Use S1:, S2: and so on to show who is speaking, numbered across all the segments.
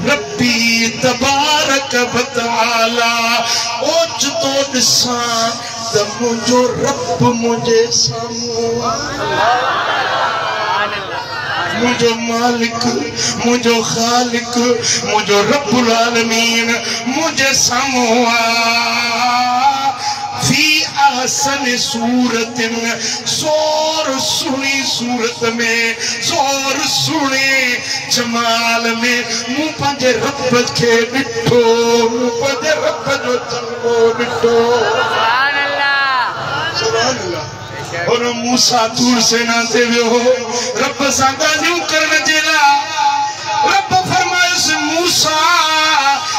S1: रब्बी तबारक व तआला ओच तो दिसा त मुझो रब मुझे सामो मुझो मालिक मुझो खालिक मुझो रब्बुल आलमीन मुझे सामो फी अहसन सूरतिन सोर सुनी सूरत में सोर सुने जमाल में मुँह पंजे रब के डिठो मुँह पंजे रब जो चलवो डिठो सुभान अल्लाह और मूसा तूर से ना से हो रब सा गालियों करने जेला रब फरमाए से मूसा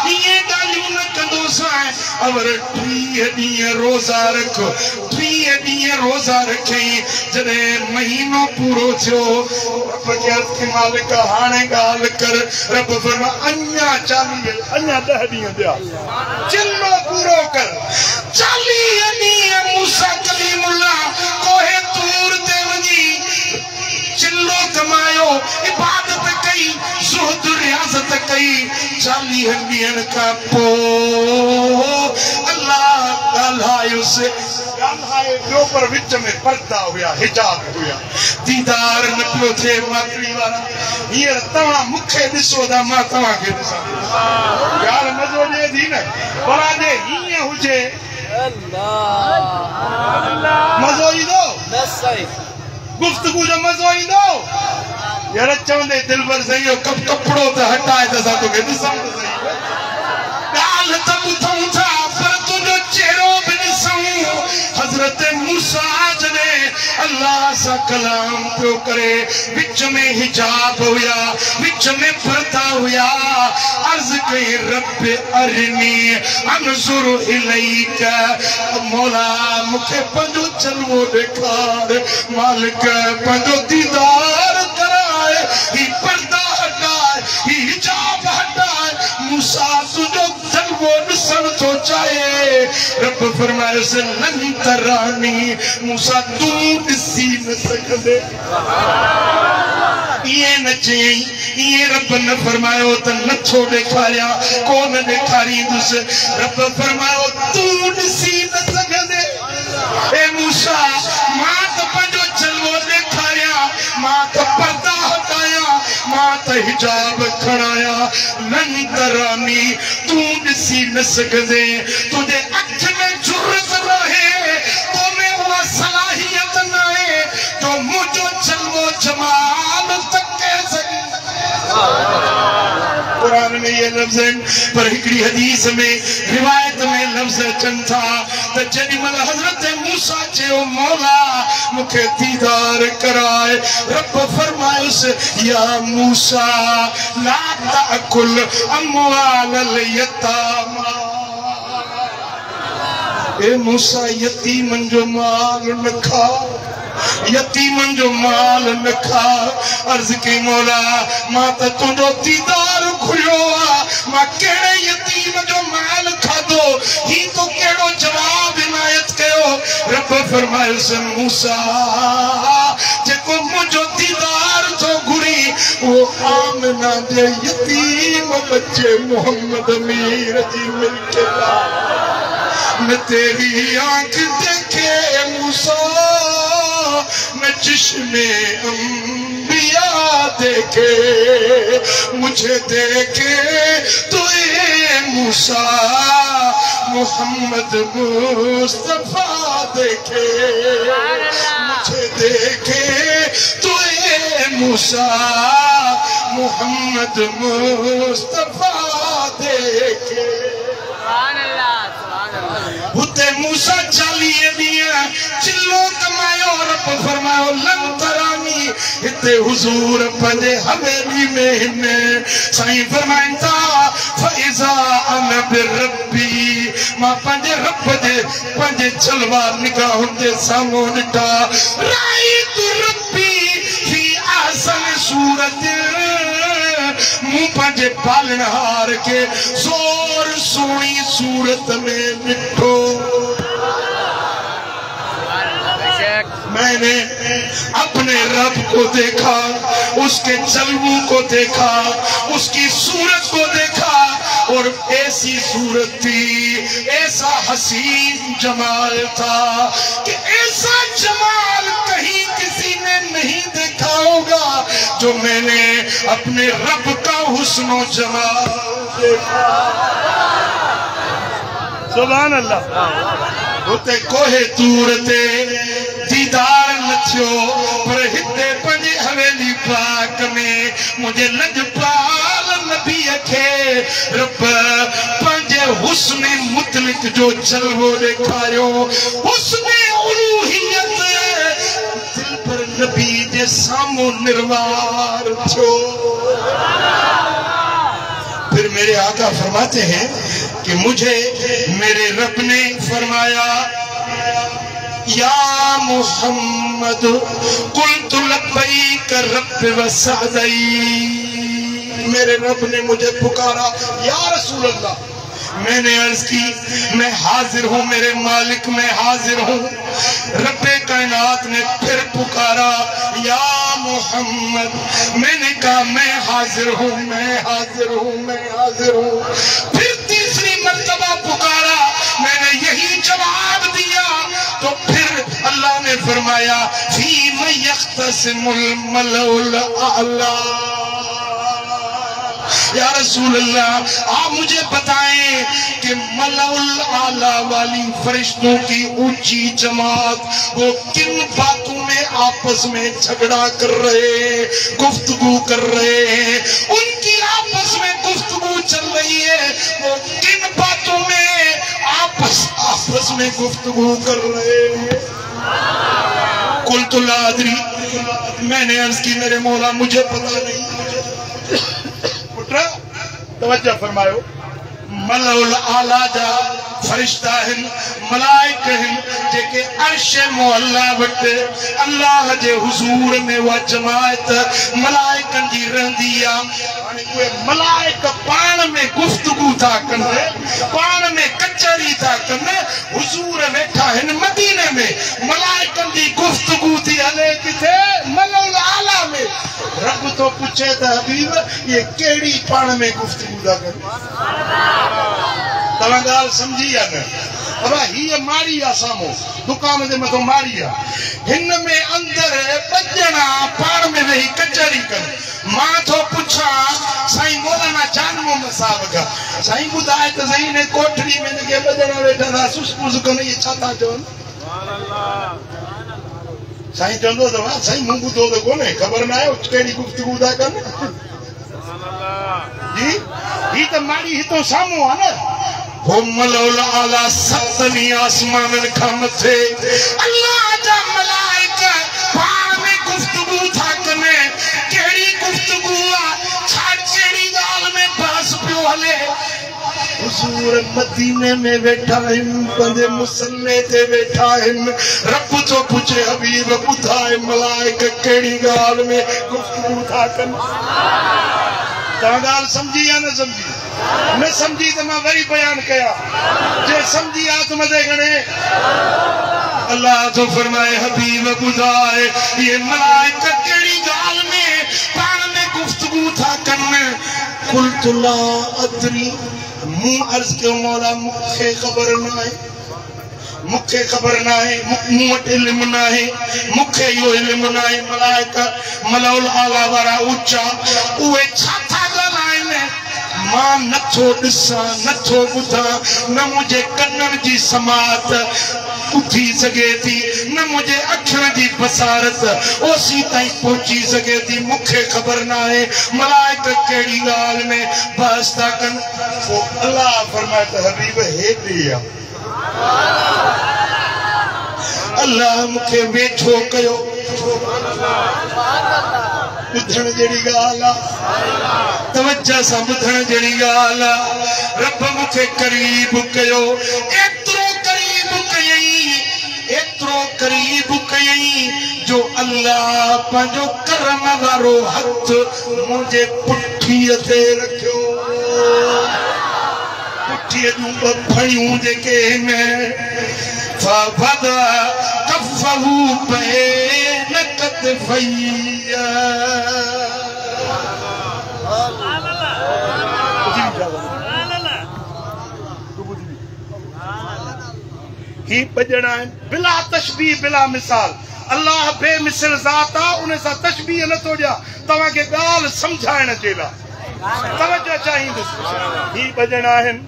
S1: ये गालियों न कंदो साए अवर 3 ॾींहं रोज़ा रखो 3 ॾींहं रोज़ा रखे जॾे महीनो पूरो थियो रब के अर्ज़ के मालिक हाणे गाल कर रब फरमा अन्या 40 अन्या 10 ॾींहं दिया चिल्लो पूरो कर 40 ॾींहं मूसा कलीमुल्लाह कोहे तूर ते वञी चिल्लो कमायो इबादत कई ज़ुहद रियाज़त कई 40 ॾींहं खां पोइ अल्लाह ॻाल्हायो से ॻाल्हाए पियो पर विच में पर्दा हुया हिजाब हुया दीदार न पियो थिए माकड़ी वारा हींअर तव्हां मूंखे ॾिसो था मां तव्हांखे ॾिसां ॻाल्हि मज़ो ॾिए थी न पर जे हीअं हुजे मज़ो ईंदो गुफ्तगू जो मज़ो ईंदो यार चवंदे दिलबर सही कपिड़ो त हटाए त असां तोखे ॾिसूं त सही ॻाल्हि त ॿुधूं था पर तुंहिंजो चेहरो बि ॾिसूं हज़रत मूसा जॾहिं अल्लाह सां कलाम पियो करे विच में हिजाब हुया विच में पर्दा हुया अर्ज़ कई रब अरनी अनज़ुर इलैक मौला मूंखे पंहिंजो चलवो ॾेखार मालिक पंहिंजो दीदार कराए ही पर्दा हटाए ही हिजाब हटाए मूसा तुझो चलवो ॾिसण थो चाहे रब फरमाए से लन तरानी मूसा तू ॾिसी न सघंदे ये न चई ये रब न फरमायो त नथो ॾेखारियां कोन ॾेखारींदुसि रब फरमायो तू ॾिसी न सघंदे ए मूसा मां त पंहिंजो जलवो ॾेखारियां मां त पर्दा हटाया मां त हिजाब खणाया लन तरानी तू ॾिसी न सघंदे तुंहिंजे अख में जुर्रत रहे तो में उहा सलाहियत न आहे तो मुंहिंजो जलवो जमाल तके सघे कुरान में ये लफ्ज़ आहिनि पर हिकिड़ी हदीस में रिवायत में लफ्ज़ अचनि था त जेॾीमहिल हज़रत मूसा चयो मौला मूंखे दीदार कराए रब फरमायुसि या मूसा ला ताकुल अमवाल यतामा ए मूसा यतीमन जो माल न खा यतीमन जो माल न खा अर्ज़ कई मौला मां त तुंहिंजो दीदार घुरियो आहे मां कहिड़े यतीम जो माल खाधो ही तो कहिड़ो जवाब इनायत कयो रब फरमायुसि मूसा जेको मुंहिंजो दीदार थो घुरी वो आमना जे यतीम बच्चे मोहम्मद मीर जी मिल्क न तेरी आंख देखे मूसा न चश्मे अंबिया देखे मुझे देखे तो ये मूसा मोहम्मद मुस्तफा देखे मुझे देखे तो ये मूसा मोहम्मद मुस्तफा देखे हुते मूसा 40 ॾींहं चिल्लो कमायो रब फरमायो लन तरानी हिते हुजूर पंहिंजे हवेली में हिन साईं फरमाइनि था फइज़ा अन बिरब्बी मां पंहिंजे रब जे पंहिंजे जलवा निगाहुनि जे साम्हूं ॾिठा राइतु रब्बी फी अहसन सूरत मूं पंहिंजे पालनहार के ज़ोर सुहिणी सूरत में ॾिठो मैं मैंने अपने रब को देखा, उसके जलवों को देखा, उसकी सूरत को देखा, और ऐसी सूरत थी, ऐसा हसीन जमाल था कि ऐसा जमाल कहीं किसी ने नहीं देखा होगा जो मैंने अपने रब का हुस्नो जमाल देखा।
S2: सुभान अल्लाह।
S1: उते कोहे तूर ते दीदार न थियो, पर हिते पंजे हवेली पाक में मुझे लजपाल नबी खे रब पंजे हुस्ने मुतलिक जो जलवो दिखायो, हुस्ने उलूहियत दिल पर नबी जे सामो निर्वार थियो। फिर मेरे आका फरमाते हैं कि मुझे मेरे रब ने फरमाया, या मोहम्मद कुल्तु लब्बैक रब्ब व सअदई। मेरे रब ने मुझे पुकारा, या रसूल अल्लाह। मैंने अर्ज की, मैं हाजिर हूँ मेरे मालिक, मैं हाजिर हूँ। रब्बे कायनात ने फिर पुकारा, या मोहम्मद। मैंने कहा मैं हाजिर हूँ, मैं हाजिर हूँ, मैं हाजिर हूँ। फिर तीसरी मर्तबा पुकारा, मैंने यही जवाब दिया। तो फिर अल्लाह ने फरमाया, फीम यख्तसिमुल मलउल आला। या रसूल अल्लाह, आप मुझे बताएं कि मलउल आला वाली फरिश्तों की ऊंची जमात वो किन बातों में आपस में झगड़ा कर रहे हैं, गुफ्तगू कर रहे हैं। उनकी आपस में गुफ्तगू चल रही है, वो किन बातों में आपस में गुफ्तगू कर रहे हैं। कुल्तु ला अदरी। मैंने अर्ज की, मेरे मौला मुझे पता नहीं। तवज्जो फरमायो, मलउल आला जा फरिश्ता हिन, मलाइक हिन, जेके अर्श मुअल्ला वटि अल्लाह जे हुजूर में वा जमात मलाइकन जी रहंदी आ। मलाइक पाण में गुफ्तगू था कनि, पाण में कचहरी था कनि। हुजूर वेठा हिन मदीने में, मलाइकन जी गुफ्तगू थी हले किथे? मलउल आला में। रब तो पूछे त हबीब, ये केड़ी पाण में गुफ्तगू था कनि? तव्हां ॻाल्हि समझी या न? अब ही मारी आ सामो, दुकान जे मथो मारी आ। हिन में अंदर बजना पाण में वेही कचहरी कनि। मां थो पुछां, साईं मौलाना जान मोहम्मद साहब का, साईं ॿुधाए त सही ने कोठड़ी में जेके बजना वेठा था सुसपुस कनि, ये छा था चवनि? साईं चवंदो अथव, साईं मूं ॿुधो त कोन्हे, ख़बर न आहे कहिड़ी गुफ्तगू था कनि। जी ही त मारी हितो साम्हूं आहे न। हो मलउल आला सतनी आसमानन खां मथे अल्लाह जा मलाइक पाण में गुफ्तगू था कनि। कहिड़ी गुफ्तगू आहे? छा कहिड़ी ॻाल्हि में बहस पियो हले? हुजूर मदीने में वेठा आहिनि, पंहिंजे मुसल्ले ते वेठा आहिनि। रब तो पुछे, हबीब ॿुधाए मलाइक कहिड़ी ॻाल्हि में गुफ्तगू था कनि? तव्हां ॻाल्हि समझी या न समझी? न समझी तो मैं वरी बयान कया, जे समझी आ तो मजे गणे। अल्लाह तो फरमाए, हबीब ॿुधाए ये मलाइक कहिड़ी ॻाल्हि में पाण में गुफ्तगू था कनि? कुल्तु ला अदरी। मूं अर्ज कयो, मौला मूंखे ख़बर न आहे, मूंखे ख़बर न आहे, मूं वटि इल्मु न आहे, मूंखे इहो इल्मु न आहे। मलाइक मलउल आला वारा ऊचा उहे छा था ॻाल्हाइनि? मां नथो ॾिसां, नथो ॿुधां, न मुंहिंजे कननि जी समात ॿुधी सघे थी, न मुंहिंजे अखियुनि जी बसारत ओसी ताईं पहुची सघे थी। मूंखे ख़बर न आहे मलाइक कहिड़ी ॻाल्हि में बहस था कनि। पोइ अल्लाह फरमाए त हबीब हेॾे आहे। अल्लाह मूंखे वेठो कयो। ॿुधण जहिड़ी ॻाल्हि आहे, तवज्जो सां ॿुधण जहिड़ी ॻाल्हि आहे। रब मूंखे करीब कयो, एतिरो करीब कयईं, एतिरो करीब कयईं जो अल्लाह पंहिंजो करम वारो हथ मुंहिंजे पुठीअ ते रखियो। पुठीअ जूं ॿ फणियूं जेके आहिनि, रफ़हू बैन कतफ़ैया ही बजणा बिला तशबीह बिला मिसाल अल्लाह बेमिसल ज़ात आहे उन सां तशबीह नथो ॾियां तव्हांखे ॻाल्हि सम्झाइण जे लाइ तवजो चाहींदुसि ही बजणा आहिनि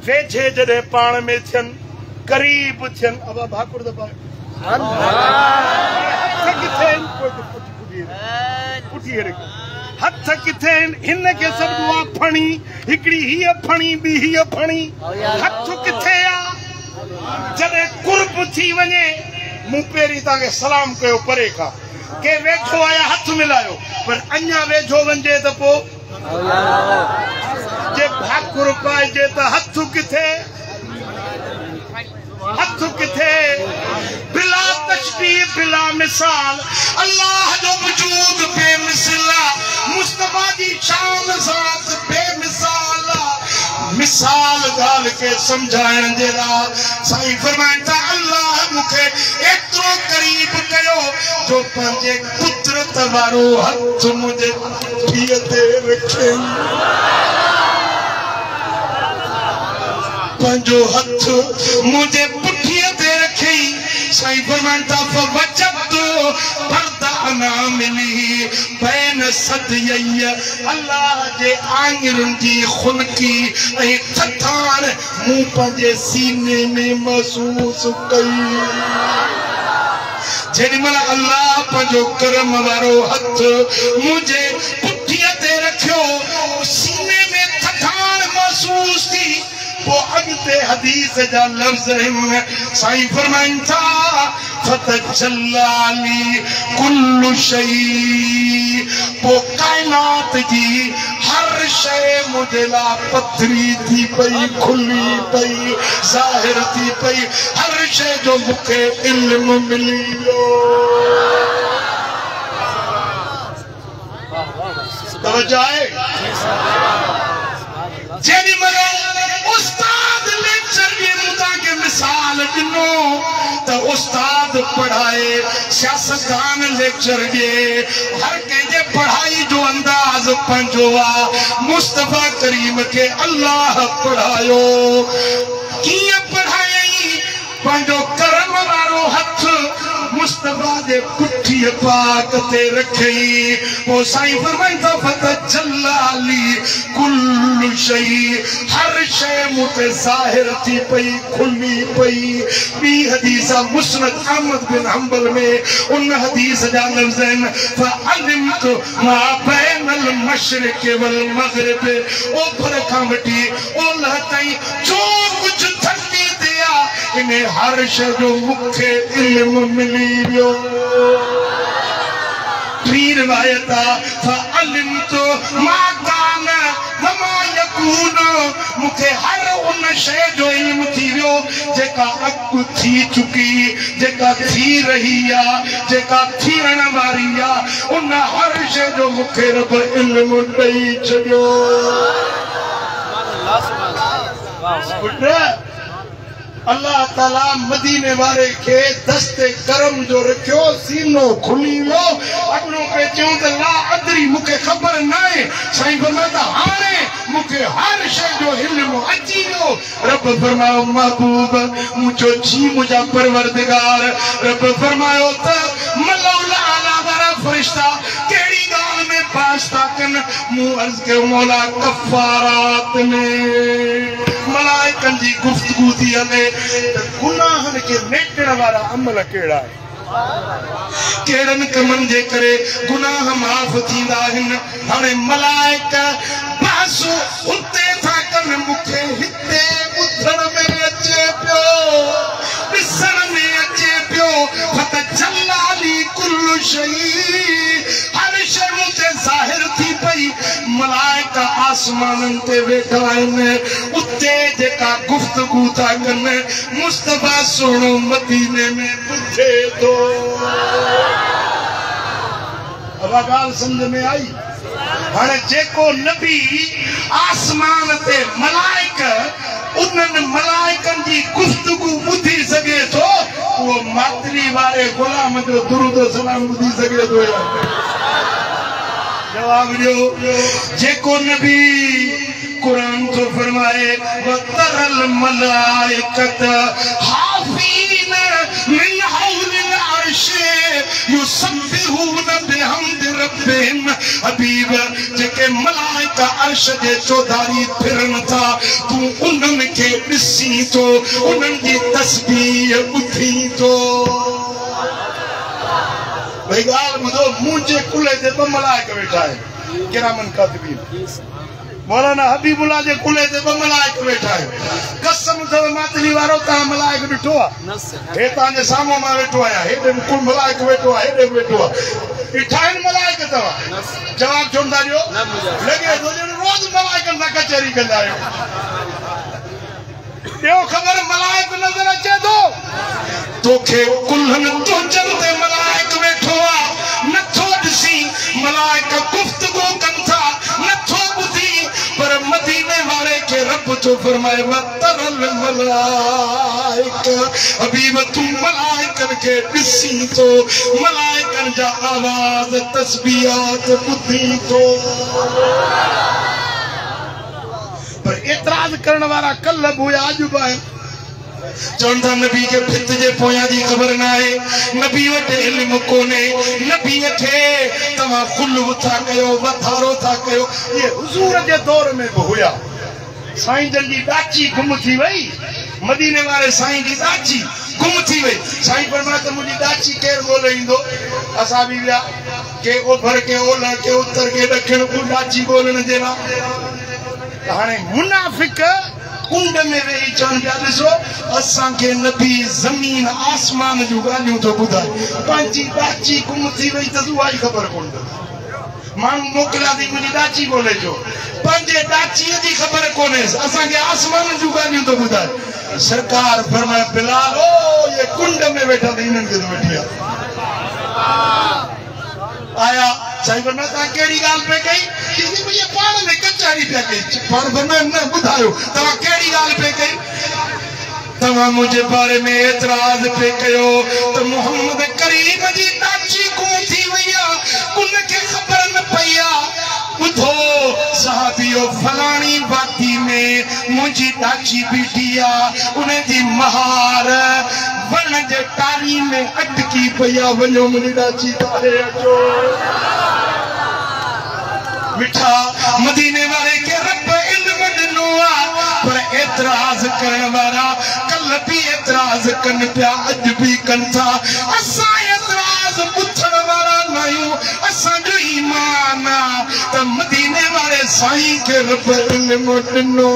S1: वेझे जॾहिं पाण में थियनि करीब थियनि अबा भाकुर दबा हथ किथे हिन खे सभु दुआ फणी हिकिड़ी हीअ फणी ॿी हीअ फणी हथ किथे आहे जॾहिं कुर्ब थी वञे मूं पहिरीं तव्हांखे सलाम कयो परे खां के वेझो आया हथ मिलायो पर अञा वेझो वञे त पोइ जे भाकुर पाइजे त हथ किथे बिला तशबीह बिला मिसाल अल्लाह जो वजूद बेमिसाल मुस्तफा जी शान ज़ात बेमिसाल मिसाल ॻाल्हि खे सम्झाइण जे लाइ साईं फरमाइनि था अल्लाह मूंखे एतिरो करीब कयो जो पंहिंजे कुदरत वारो हथ मुंहिंजे पुठीअ ते रखियईं पंहिंजो हथ मुंहिंजे पुठीअ ते रखियईं साईं फरमाइनि था फवजदतु बरदाना मिली बैन सदयय अल्लाह जे आंगुरनि जी खुनकी ऐं थथाण मूं पंहिंजे सीने में महसूस कई जेॾीमहिल अल्लाह पंहिंजो करम वारो हथ मुंहिंजे पुठीअ ते रखियो सीने में थथाण महसूस थी वो अॻिते हदीस जा लफ़्ज़ आहिनि साईं फरमाइनि था फतजल्ला ली कुल्लु शै वो काइनात जी हर शइ मुंहिंजे लाइ पथरी थी पई खुली पई ज़ाहिर थी पई हर शइ जो मूंखे इल्म मिली वियो तवज्जो आहे जेॾीमहिल उस्ताद लेक्चर जे मुद्दा के मिसाल ॾिनो त उस्ताद पढ़ाए सियासतदान लेक्चर ॾे हर कंहिंजे पढ़ाई जो अंदाज़ पंहिंजो आहे मुस्तफा करीम खे अल्लाह पढ़ायो कीअं पढ़ायई पंहिंजो करम वारो हथ मुस्तफा जे पुठीअ पाक ते रखियईं पोइ साईं फरमाइनि था फतजल्ला ली कुल्लु शै हर शइ मूं ते ज़ाहिर थी पई खुली पई ॿी हदीस मुस्नद अहमद बिन हंबल में उन हदीस जा लफ़्ज़ आहिनि फअलिमतु मा बैनल मशरिक़ वल मग़रिब ओभर खां वठी ओलह ताईं जो कुझु धरती ते आहे इन हर शइ जो मूंखे इल्म मिली वियो टी रिवायत फअलिमतु मा कान वमा यकून मूंखे हर उन शइ जो इल्म थी वियो जेका अॻु थी चुकी जेका थी रही आहे जेका थियण वारी आहे उन हर शइ जो मूंखे रब इल्म ॾेई छॾियो अल्लाह ताला मदीने वारे के दस्ते करम जो रखियो सीनो खुली वियो अॻिलो पे चऊं त ला अदरी मूंखे ख़बर न आहे साईं फरमाता हाणे मूंखे हर शइ जो इल्म अची वियो रब फरमायो महबूब मुंहिंजो जी मुंहिंजा परवरदिगार रब फरमायो त मलौला आला वारा फरिश्ता कहिड़ी ॻाल्हि में पास था कनि मूं अर्ज़ कयो मौला कफ़ारात में मलाइकनि जी गुफ़्तगू थी हले त गुनाहनि खे मेटण वारा अमल कहिड़ा आहिनि कहिड़नि कमनि जे करे गुनाह माफ़ थींदा आहिनि हाणे मलाइक बहस हुते था कनि मूंखे हिते ॿुधण में अचे पियो ॾिसण में अचे पियो फतजल्ला ली कुल्लु शै हर शइ मूं ते ज़ाहिर थी पई मलाइक आसमाननि ते वेठा आहिनि उते जेका गुफ़्तगू था कनि मुस्तफा सुहिणो मदीने में ॿुधे थो अब ॻाल्हि सम्झ में आई हाणे जेको नबी आसमान ते मलाइक उन्हनि मलाइकनि जी गुफ्तगू ॿुधी सघे थो उहो मातरी वारे गुलाम जो दुरूद सलाम ॿुधी सघे थो जवाब ॾियो जेको नबी कुरान तो फरमाए वतरल मलाइकत हाफीन मिन हौलिल अर्श युसब्बिहून बिहम्द रब्बिहिम हबीब जेके मलाइका अर्श जे चौधारी फिरन था तू उन्हनि खे ॾिसी थो उन्हनि जी तस्बीह ॿुधी थो भई ॻाल्हि ॿुधो मुंहिंजे कुल्हे ते ॿ मलाइका वेठा आहिनि किरामन कातिबीन मौलाना हबीबुल्लाह जे कुल्हे ते ॿ मलाइक वेठा आहिनि कसम अथव मातली वारो तव्हां मलाइक ॾिठो आहे हे तव्हांजे साम्हूं मां वेठो आहियां हेॾे कुल मलाइक वेठो आहे हेॾे वेठो आहे ॾिठा आहिनि मलाइक अथव जवाब छो नथा ॾियो लॻे थो ॼण रोज़ मलाइकनि सां कचहरी कंदा आहियो ॿियो ख़बर मलाइक नज़र अचे थो तोखे कुल्हनि तुंजनि ते मलाइक वेठो आहे नथो ॾिसी मलाइक गुफ़्तगू कनि था नथो ॿुधी पर मदीने वारे के रब तो फरमाए वतरल मलाइक हबीब तू मलाइकन के ॾिसी थो मलाइकन जा आवाज़ तस्बीहात ॿुधी थो पर एतराज़ करण वारा कल्ह बि हुया अॼु बि आहिनि चवनि था नबी के फित जे पोयां जी ख़बर न आहे नबी वटि इल्मु कोन्हे नबीअ खे तव्हां ख़ुल्व था कयो वधारो था कयो इहे हुज़ूर जे दौर में बि हुया साईं जन जी ॾाची गुम थी वई मदीने वारे साईं जी ॾाची गुम थी वई साईं फरमाए त मुंहिंजी ॾाची केरु ॻोल्हे ईंदो असां बि विया के ओभर के ओलह के उत्तर के ॾखिण ॾाची ॻोल्हण जे लाइ हाणे मुनाफ़िक कुंड में वेही चवनि पिया ॾिसो असांखे नबी ज़मीन आसमान जूं ॻाल्हियूं थो ॿुधाए पंहिंजी ॾाची गुम थी वई त उहा ई ख़बर कोन माण्हू मोकिलिया थी मुंहिंजी ॾाची ॻोल्हे अचो पंहिंजे ॾाचीअ जी ख़बर कोन्हे असांखे आसमान जूं ॻाल्हियूं थो ॿुधाए सरकार फरमाए बिलाल ओ ये कुंड में वेठा अथई हिननि खे वेठी आहे आया साईं फरमाए तव्हां कहिड़ी ॻाल्हि पे कई मुंहिंजे पाण में कचहरी पिया कई पाण फरमाए न ॿुधायो तव्हां कहिड़ी ॻाल्हि पे कई तव्हां मुंहिंजे बारे में एतिराज़ पे कयो त मोहम्मद करीम जी ॾाची गुम थी वई आहे उन खे ख़बर न पई आहे ॿुधो सहाबियो फलाणी वादी में मुंहिंजी ॾाची बीठी आहे उन जी महार वण जे टारी में अटकी पई आहे वञो मुंहिंजी ॾाची ॿाहिरि अचो मिठा मदीने वारे के रब इल्म ॾिनो आहे पर एतिराज़ करण वारा कल बि एतिराज़ कनि पिया अॼु बि कनि था असां एतिराज़ ॿुधण वारा न आहियूं असांजो ईमान आहे त मदीने वारे साईं खे रब इल्म ॾिनो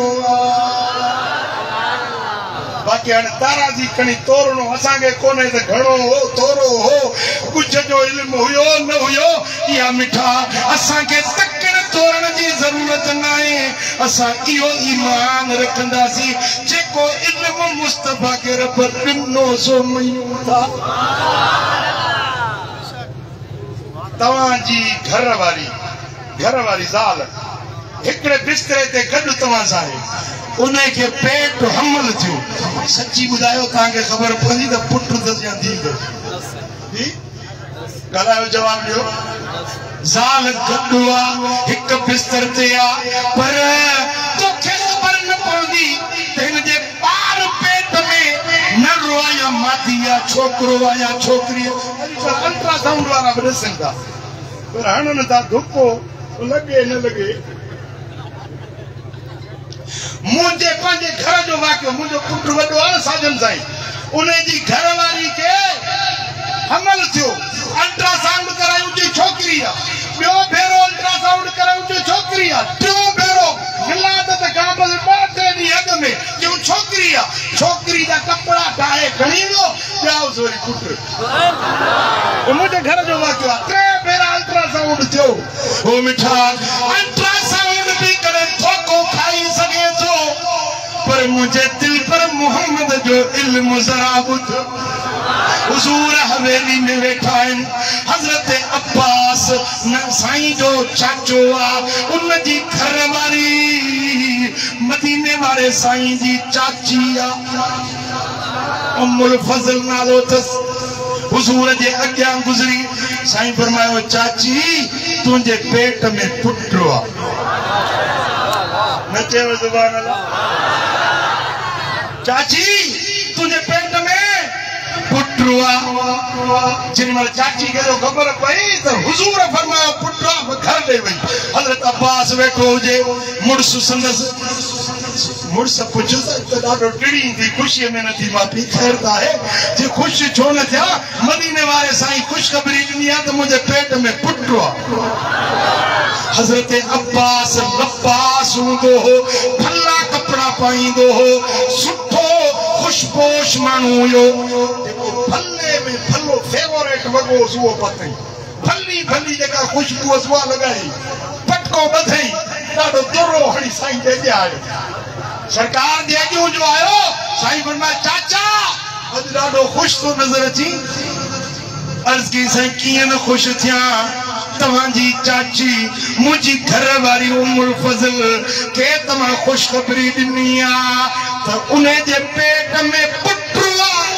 S1: बाक़ी हाणे ताराजी खणी तोरणो असांखे कोन्हे त घणो हो थोरो हो कुझु जो इल्मु हुयो न हुयो इहा मिठा असांखे तकड़ तोरण जी ज़रूरत न आहे असां इहो ईमान रखंदासीं जेको इल्मु मुस्तफ़ा खे रब ॾिनो सो मयूं था तव्हांजी घर वारी ज़ाल हिकिड़े बिस्तरे ते गॾु तव्हां सां आहे उनखे पेट हमल थियो सची ॿुधायो तव्हांखे ख़बर पवंदी त पुट अथसि या धीउ अथसि ॻाल्हायो जवाब ॾियो ज़ाल गॾु आहे हिकु बिस्तर ते आहे पर तोखे ख़बर न पवंदी त हिन जे ॿार पेट में नरो आहे या मादी आहे छोकिरो आहे या छोकिरी आहे अल्ट्रासाउंड वारा बि ॾिसनि था पर हणनि था धुपो लॻे न लॻे मुंहिंजे पंहिंजे घर जो वाक़ियो मुंहिंजो पुटु वॾो आहे न साजन साईं उन जी घरवारी खे हमल थियो अल्ट्रासाउंड करायूं थी छोकिरी आहे ॿियो भेरो अल्ट्रासाउंड करायूं थी छोकिरी आहे टियों भेरो विलादत खां बस 2-3 ॾींहं अॻु में टियों छोकिरी आहे छोकिरी जा कपिड़ा ठाहे खणी वियो ॼाओसि वरी पुटु मुंहिंजे घर जो वाक़ियो आहे 3 भेरा अल्ट्रासाउंड थियो हो मिठा अल्ट्रासाउंड बि करे थोको खाई सघे थो पर मुझे दिल पर मोहम्मद जो इल्म जरा बुध हुजूर हवेली में वेठा आहिनि हज़रत अब्बास साईं जो चाचो आहे उन जी घरवारी मदीने वाले साईं जी चाची आ उम्मुल फजल नालो तस हुजूर जे अग्यां गुजरी साईं फरमायो चाची तुझे पेट में पुटो आ नचे सुभान अल्लाह चाची तुझे पेट में पुटो आ जिन मल चाची के जो खबर पई तो हुजूर फरमायो पुटो घर ले वई हजरत अब्बास वेठो जे मुर्स संदस मुर्स पुछो त ॾाढो टिड़ी थी खुशी में नथी मापी खैर ता है जे खुश छो न थिया मदीने वाले साईं खुशखबरी ॾिनी आहे त मुंहिंजे पेट में पुटो आहे हजरत अब्बास लब्बास हूंदो हो भला कपड़ा पाईंदो हो सुठो खुशपोश माण्हू हुयो जेको भले में भलो फेवरेट वॻो सुओ पातई भली भली जेका खुशबू सुआ लॻाई पटको ॿधई ॾाढो तुरो हणी साईं जे आयो सरकार जे अॼु जो आयो साईं फरमाया चाचा अॼु ॾाढो ख़ुशि थो नज़र अची अर्ज़ की साईं कीअं न ख़ुशि थिया तव्हांजी चाची मुंहिंजी घर वारी उम्मुल फज़ल के तव्हां ख़ुशख़बरी ॾिनी आहे त उन जे पेट में पुटु आहे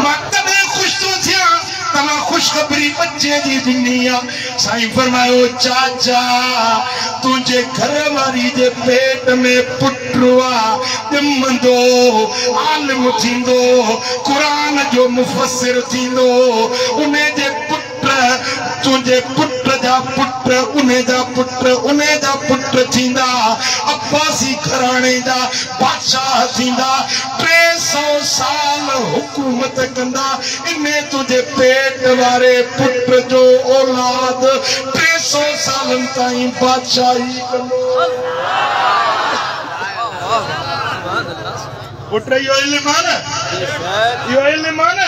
S1: मां तॾहिं ख़ुशि थो थिया तव्हां ख़ुशख़बरी बच्चे जी ॾिनी आहे साईं फरमायो चाचा तुझे घर वारी जे पेट में पुटु आहे ॼमंदो आलिम थींदो क़ुरान जो मुफ़सिर थींदो उन जे पुट तुझे पुट जा पुट उन जा पुट थींदा अब्बासी घराणे जा बादशाह थींदा 300 साल हुकूमत कंदा इन तुझे पेट वारे पुट जो औलाद 300 सालन ताईं बादशाही कंदो पुट इहो इल्म आहे न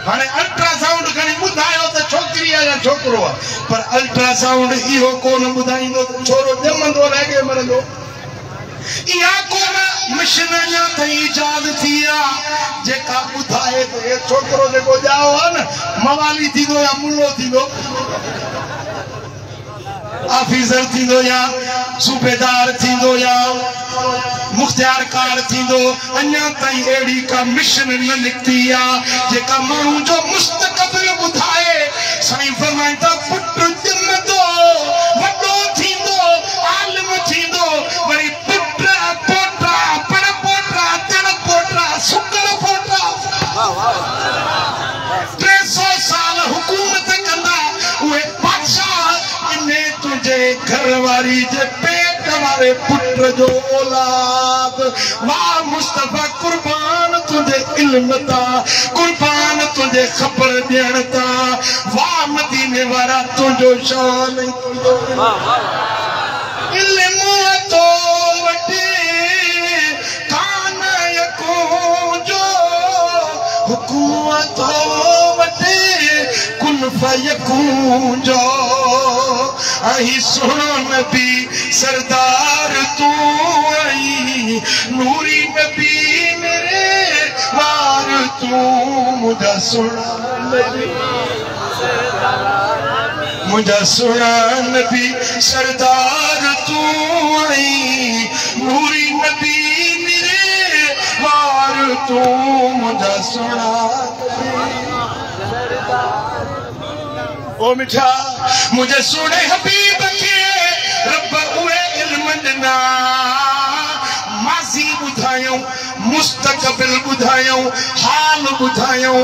S1: हाणे अल्ट्रासाउंड खणी ॿुधायो त छोकिरी आहे या छोकिरो आहे पर अल्ट्रासाउंड इहो कोन ॿुधाईंदो त छोरो ॼमंदो अलाए मरंदो इहा कोन मिशन अञा ताईं ईजाद थी आहे जेका ॿुधाए त हे छोकिरो जेको ॼाओ आहे न मवाली थींदो या मुल्लो थींदो ऑफिसर थींदो या सूबेदार थींदो या मुख्तियार कार थींदो अञा ताईं अहिड़ी का मिशन न निकिती आहे जेका माण्हू जो मुस्तक़बिल ॿुधाए साईं फरमाइनि था पुट ॼमंदो वॾो थींदो आलिम थींदो वरी पुट पोटा पर पोटा तण पोटा सुकल पोटा 300 साल हुकूमत कंदा उहे बादशाह इने तुंहिंजे घर वारी जे पेट वारे पुट जो औलाद वाह मुस्तफा कुर्बान तुझे इल्म ता कुर्बान तुझे खबर ॾियण ता वाह मदीने वारा तुझो शान इल्म तो वटे कान यको जो हुकूमत वटे कुन फयकूं जो आई सुनो नबी सरदार तू आई नूरी नबी मेरे वार तू मुझा सुना नबी सरदार तू आई नूरी नबी मेरे वार तू मुझा सुना ओ मिठा मुझे सुने हबीब के रब उहे इल्म ॾिना माज़ी ॿुधायूं मुस्तक़बिल ॿुधायूं हाल ॿुधायूं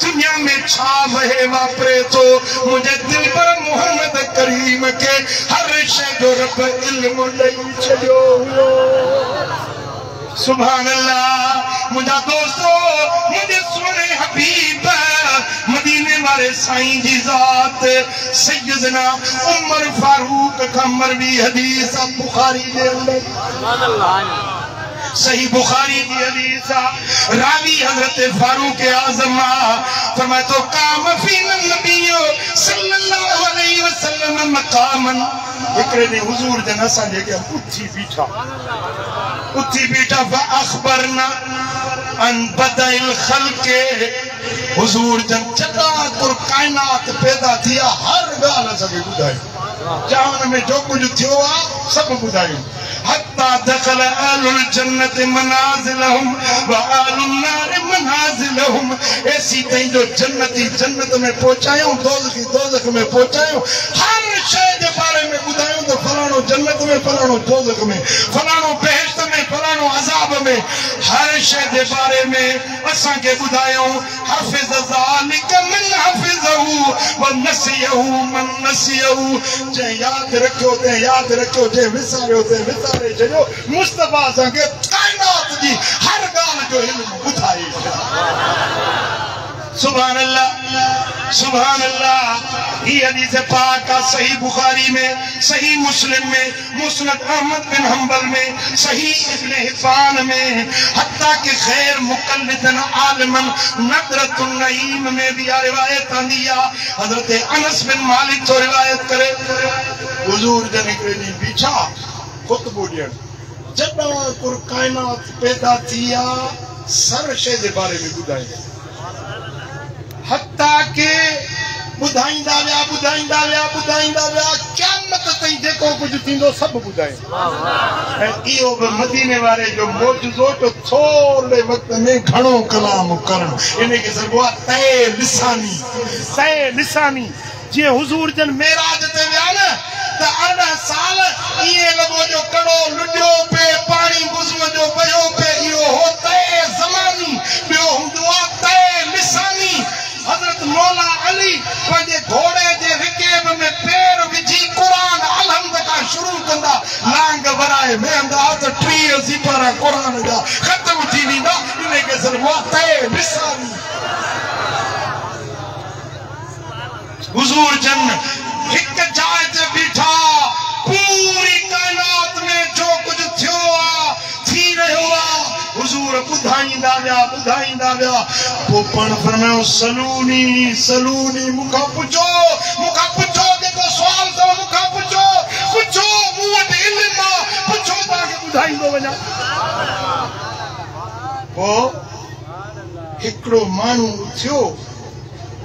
S1: दुनिया में छा वहे वापरे थो मुंहिंजे दिलबर मोहम्मद करीम के हर शइ जो रब इल्म ॾेई छॾियो हुयो सुभान अल्लाह मुंहिंजा दोस्तो मुंहिंजे सुहिणे हबीब मदीने वाले साईं जी ज़ात सैयदना उमर फारूक का मरवी हदीस बुखारी दे अंदर सही बुखारी की हदीस रावी हजरत फारूक आज़म फरमाए तो काम फीन नबी सल्लल्लाहु अलैहि वसल्लम मकामन एकरे ने हुजूर जन असा जे उठी बीठा व अखबरना अन बदल खल्के हुजूर जन चटा कुर कायनात पैदा थिया हर गाल असा ॿुधाई जान में जो कुछ थियो आ सब ॿुधायो हत्ता दखल अहलुल जन्नत मनाजिलहुम व अहलुन नार मनाजिलहुम। ऐसी तई जो जन्नती जन्नत में पहुंचायूं, दोज़खी दोज़ख में पहुंचायूं। हर शय जे बारे में ॿुधायूं तो फलाणो जन्नत में, फलाणो दोज़ख में, फलाणो बेहश्त में, फलाणो अज़ाब में। हर शय जे बारे में असां के ॿुधायूं। हाफ़िज़ ज़ालिक मन हाफ़िज़हु व नसियहु मन नसियहु। जे याद रखियो ते याद रखियो, जे विसारियो ते विसारे छॾियो। मुस्तफ़ा असां के कायनात जी हर ॻाल्हि जो इल्मु ॿुधाए छॾियो। सुभान अल्लाह, सुभान अल्लाह। ये हदीस पाक का सही बुखारी में, सही मुस्लिम में, मुस्नद अहमद बिन हंबल में, सही इब्न हिब्बान में, हत्ता कि गैर मुक़ल्लिदन आलिमन नदरतुन नईम में भी रिवायत आंदी है। हजरत अनस बिन मालिक तो रिवायत करे, हुजूर जन हिकिड़े ॾींहुं बीठा ख़ुतबो ॾियण। जॾहिं कुर कायनात पैदा थी आहे, सर शइ जे बारे में ॿुधाए, हत्ता के ॿुधाईंदा विया ॿुधाईंदा विया ॿुधाईंदा विया, क़यामत ताईं जेको कुझु थींदो सभु ॿुधाए। ऐं इहो बि मदीने वारे जो मौजूज़ो तो थोरे वक़्त में घणो कलाम करणु, इनखे चइबो आहे तय लिसानी। तय लिसानी। जीअं हुज़ूर जन मेराज ते विया न त 18 साल ईअं लॻो जो कड़ो लुॾियो पे, पाणी गुज़म जो पियो पे। इहो हो तय ज़मानी। ॿियो हूंदो आहे तय लिसानी। हज़रत मौला अली पंहिंजे घोड़े जे रिकेब में पैर विझी क़ुरान अलहम्द खां शुरू कंदा, लांग वराए वेहंदा त 30 सिपारा क़ुरान जा ख़त्म थी वेंदा। इनखे चइबो आहे तय लिसानी। हुजूर जन हिक जाइ ते बीठा, पूरी कायनात में जो कुछ थियो आहे, थी रहियो आहे, हुजूर ॿुधाईंदा विया ॿुधाईंदा विया। पोइ पाण फरमायो सलूनी सलूनी, मूंखां पुछो जेको सुवाल अथव मूंखां पुछो मूं वटि इल्मु आहे, पुछो तव्हांखे ॿुधाईंदो वञा। पोइ हिकिड़ो माण्हू थियो,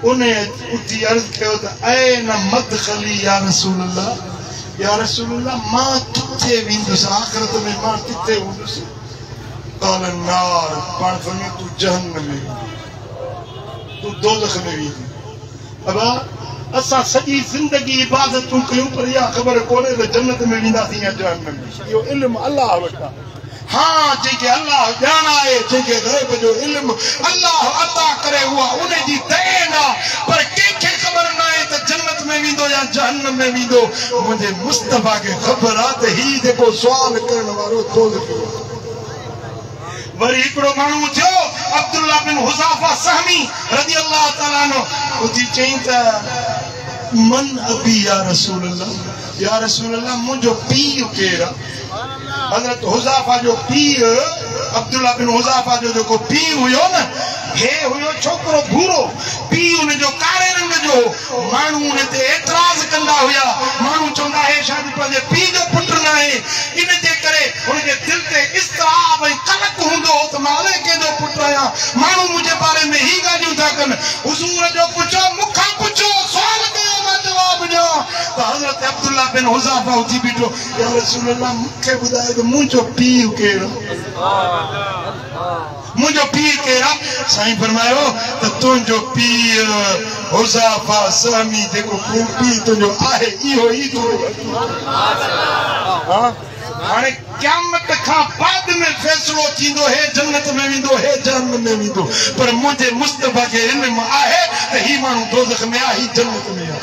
S1: उन उथी अर्ज़ कयो त ऐन मदखली या रसूल अल्लाह, या रसूल अल्लाह मां किथे वेंदुसि, आख़िरत में मां किथे हूंदुसि। क़ाल नार, पाण फरमायो तूं जहन्नम में, तूं दोज़ख में वेंदी। अब असां सॼी ज़िंदगी इबादतूं कयूं, पर इहा ख़बर कोन्हे त जन्नत में वेंदासीं या जहन्नम में। इहो इल्मु अल्लाह वटि आहे। हाँ, जंहिंखे अल्लाह ॼाणाए, जंहिंखे ग़ैब जो इल्मु अल्लाह अता करे, उहा उन जी देन आहे। पर कंहिंखे ख़बर न आहे त जन्नत में वेंदो या जहन्नम में वेंदो। मुंहिंजे मुस्तफ़ा खे ख़बर आहे त हीउ जेको सुवाल करण वारो दोज़ख में। वरी हिकिड़ो माण्हू थियो, अब्दुल्लाह बिन हुज़ाफा सहमी रज़ी अल्लाह ताला अन्हु, उथी चईं त मन अबी या रसूल अल्लाह, या रसूल अल्लाह मुंहिंजो पीउ केरु आहे। हज़रत हुज़ाफा जो पीउ, अब्दुल्लाह बिन हुज़ाफा जो जेको पीउ हुयो न, हे हुयो छोकिरो भूरो, पीउ हुनजो कारे रंग जो। माण्हू हुन ते एतिराज़ कंदा हुया, माण्हू चवंदा हे शायदि पंहिंजे पीउ जो पुटु न आहे। इन जे करे हुनजे दिलि ते इज़्तिराब ऐं कलक हूंदो हो त मां अलाए कंहिंजो पुटु आहियां। माण्हू मुंहिंजे बारे में ही ॻाल्हियूं था कनि। हुज़ूर जो पुछो, मूंखां पुछो, सुवाल कयो, मां जवाब ॾियां। त हज़रत अब्दुल्लाह बिन हुज़ाफा उथी बीठो, या रसूल अल्लाह मूंखे ॿुधाए त मुंहिंजो पीउ केरु, मुंहिंजो पीउ केरु आहे। साईं फरमायो त तुंहिंजो पीउ हुज़ाफा सहमी, जेको पीउ तुंहिंजो आहे इहो ई तुंहिंजो। हाणे क़यामत खां बाद में फ़ैसिलो थींदो, हे जन्नत में वेंदो, हे जहन्नम में वेंदो। पर मुंहिंजे मुस्तफ़ा खे इल्मु आहे त हीउ माण्हू दोज़ख में आहे, हीउ जन्नत में आहे।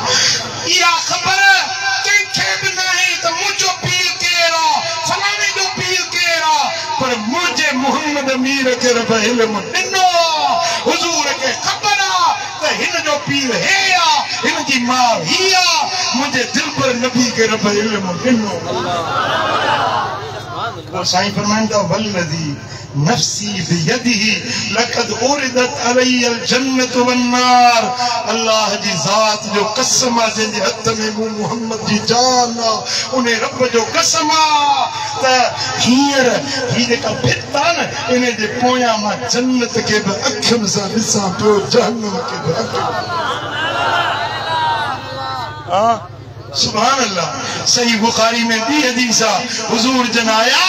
S1: इहा ख़बर कंहिंखे बि न आहे त मुंहिंजो पीउ केरु आहे, फलाणे जो पीउ केरु आहे। पर मुंहिंजे मोहम्मद मीर खे रब इल्मु ॾिनो, हुज़ूर खे ख़बर आहे त हिन जो पीउ हे आहे, हिन जी माउ हीअ आहे। मुंहिंजे दिलि पर नबी खे रब इल्मु ॾिनो। साईं फरमाईंदा वल्लज़ी नफ़्सी बियदिही लक़द उरिदत अलैयल जन्नत वन्नार। अल्लाह जी ज़ात जो कसम आहे, जंहिंजे हथ में मूं मोहम्मद जी जान आहे, उन रब जो कसम आहे त हींअर हीअ जेका भित आहे न, इन जे पोयां मां जन्नत खे बि अखियुनि सां ॾिसां पियो, जहन्नम खे बि अखियुनि। सुभान अल्लाह। सही बुखारी में दी हदीस हुजूर जनाया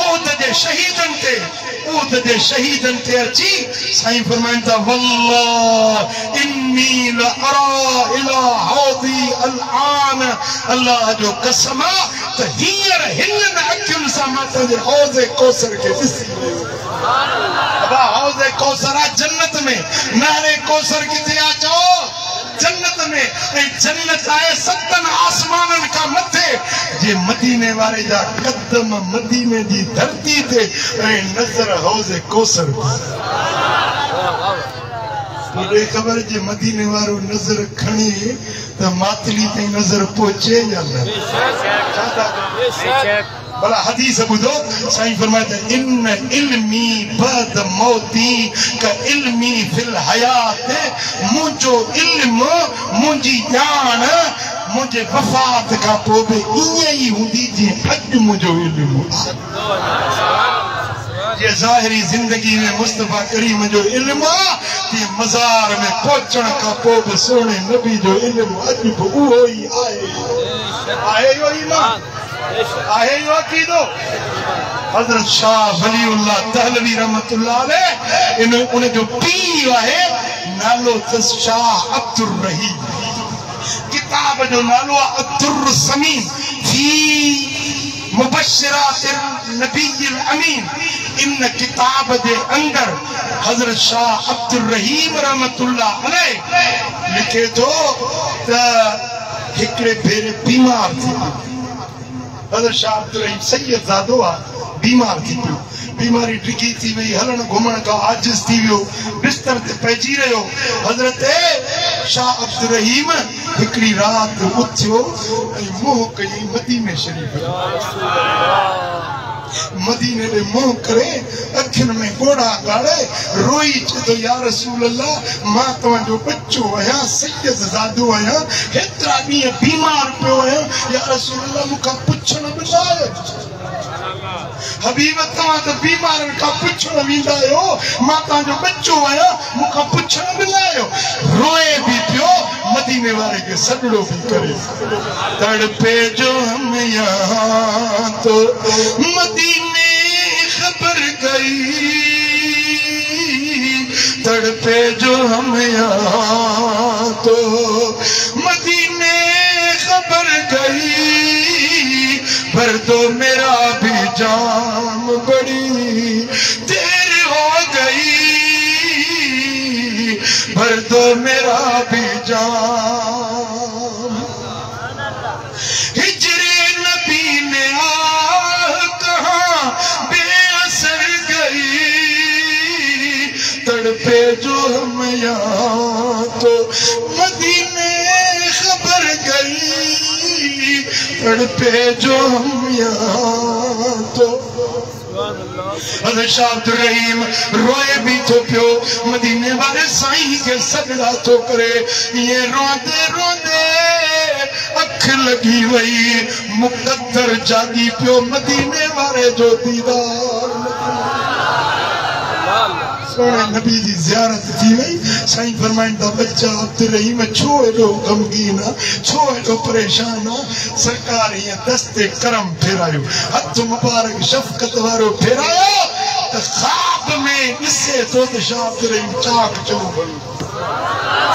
S1: ओद दे शहीदन ते अची साईं फरमाइन था वल्लाह इन्नी लअरा इला हौदी अलआन अल्लाह जो कसम त हींअर हिन अखियुनि सां मां तुंहिंजे हौज़ कौसर खे ॾिसी अबा हौज़ कौसर आहे जन्नत में नहरे कौसर किथे आहे चओ जन्नत में जन्नत आए सतन आसमानन का मथे जे मदीने वाले जा कदम मदीने जी धरती थे नजर हौज़ कौसर तुझे खबर जे मदीने वारो नजर खणी त मातली ते नजर पहुचे या न भला हदीस बुधो साईं फरमाते इन इल्मी बाद मौती का इल्मी फिल हयात मुझो इल्म मुझी जान मुझे वफात का पोबे इए ही हुंदी जी अज मुझो इल्म ये ज़ाहिरी जिंदगी में मुस्तफा करीम जो इल्म कि मजार में पहुंचण का पोबे सोने नबी जो इल्म अज भी उहो ही आए यो ईमान आहे यो अकीदो हजरत शाह वलीउल्लाह दहलवी रहमतुल्लाह अलैह इन उन जो पीर आहे नालो तस शाह अब्दुर रहीम किताब जो नालो अब्दुर समीन फी मुबश्शिरात नबी अमीन इन किताब दे अंदर हजरत शाह अब्दुर रहीम रहमतुल्लाह अलैह लिखे तो त हिकड़े भेरे बीमार थी हजरत शाह अब्दुल रहीम सैयद ज़ादो बीमार थी पियो बीमारी डिगी थी वही हलन घुमण का आजिज़ थी वियो बिस्तर ते पइजी रहियो हजरत शाह अब्दुल रहीम हिकड़ी रात उथियो ऐं मुंह कई मदीने शरीफ मदीने दे मुंह करे अखिन में गोड़ा गाड़े रोई चतो या रसूल अल्लाह मां तव्हांजो बच्चो आया सैयद ज़ादो आया हेतरा ॾींहं बीमार पियो आया या रसूल अल्लाह मूंखां पुछण बिलायो हबीब तव्हां त बीमारनि खां पुछण वेंदा आहियो मां तव्हांजो बच्चो आहियां मूंखां पुछण मिलायो रोए भी पियो मदीने वाले के सजड़ो भी करे तड़पे जो हम यहाँ तो मदीने खबर गई तड़पे जो हम यहाँ तो मदीने खबर गई भर दो मेरा भी जाम बड़ी देर हो गई भर दो मेरा भी जाम हिजरे नबी ने कहाँ बेअसर गई तड़पे जो हम यहाँ तो मदीने खबर गई तड़पे जो हम यहाँ तो हज़रत शाह अब्दुल रहीम रोए भी तो पियो मदीने वाले साईं के सजदा तो करे ये रोंदे रोंदे अख लगी वही मुकद्दर जागी पियो मदीने वाले जो दीदार सोने नबी जी ज़ियारत थी वही साईं फरमाइंदा बच्चा अब्दुल रहीम छो एडो गमगीन छो एडो परेशान सरकार ये दस्ते करम फेरायो हथ मुबारक शफकत वारो फेरायो त ख्वाब में ॾिसे तो त शाह अब्दुल रहीम चाक चो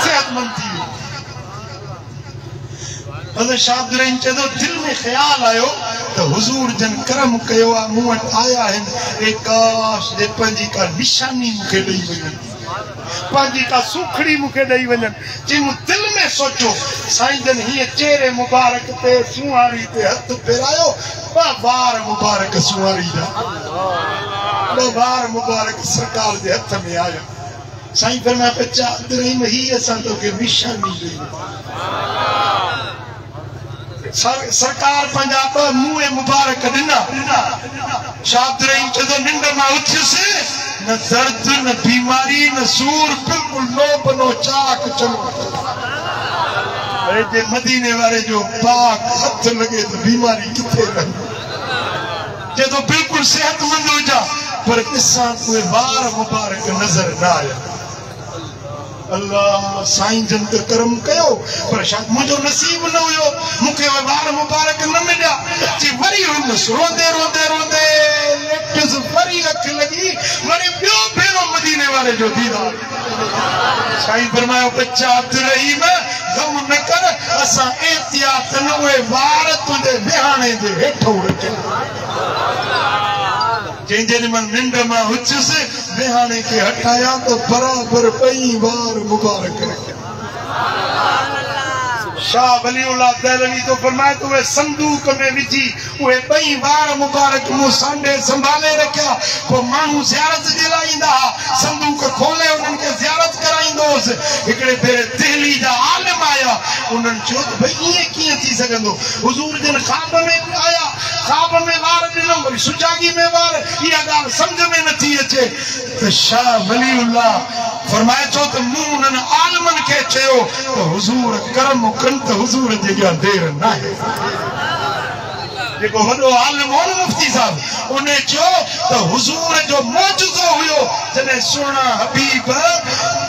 S1: सेहतमंद थी हज़रत शाह अब्दुल रहीम चयो दिल में ख्याल आयो तो हुजूर जन करम कयो मूं वटि आया आहिनि काश जे पंहिंजी का निशानी मूंखे ॾेई वञनि पंहिंजी का सूखड़ी मूंखे ॾेई वञनि चई मूं दिल में सोचो साईं जन हीअं चेहरे मुबारक ते सुवारी ते हथ फेरायो ॿ वार मुबारक सुवारी जा ॿ वार मुबारक सरकार जे हथ में आया साईं फरमाया बच्चा अब्दुल रहीम ही असां तोखे निशानी ॾेई सरकार पंहिंजा ॿ मुंहं मुबारक ॾिना शाह अब्दुल रहीम चयो निंड मां उथियुसि न दर्द न बीमारी न सूर बिल्कुल लोभ नो चाक चलो अरे जे मदीने वाले जो पाक हथ लगे तो बीमारी किथे रही जे तो बिल्कुल सेहतमंद हो जा पर किसा कोई वार मुबारक नजर न आया अल्लाह साईं जन त करम कयो पर शायद मुझो नसीब न हुयो मुखे वार मुबारक न मिलिया जी वरी रोंदे रोंदे रोंदे लेटस वरी अख लगी वरी बियो फेरो मदीने वाले जो दीदार साईं फरमायो बच्चा अब्दुर्रहीम गम न कर असा एहतियात न हुए वार तुझे बिहाने जे हेठो रखे जें मन निंड मां उचस बिहाने के हटाया तो बराबर पई वार मुबारक रखे शाह वलीउल्लाह दहलवी तो फरमाए तो वे संदूक में विझी वे बई वार मुबारक मु सांडे संभाले रखिया को मानू ज़ियारत जे लाइ ईंदा संदूक खोले उन्हनि के ज़ियारत कराईंदोस हिकड़े भेरे दिल्ली जा आलिम आया उन्हनि चयो भई इए कीअं थी सघंदो हुजूर जन ख्वाब में आया ख्वाब में वार ॾिनो वरी सुजागी में वार इहा ॻाल्हि सम्झ में नथी अचे त शाह वलीउल्लाह फरमाए छो त मूं उन्हनि आलिमनि खे चयो त हुजूर करम कनि त हुजूर जे अॻियां देर न आहे जेको वॾो आलिम हो न मुफ्ती साहब उन चयो त हुजूर जो मौजूज़ो हुयो जॾहिं सुहिणा हबीब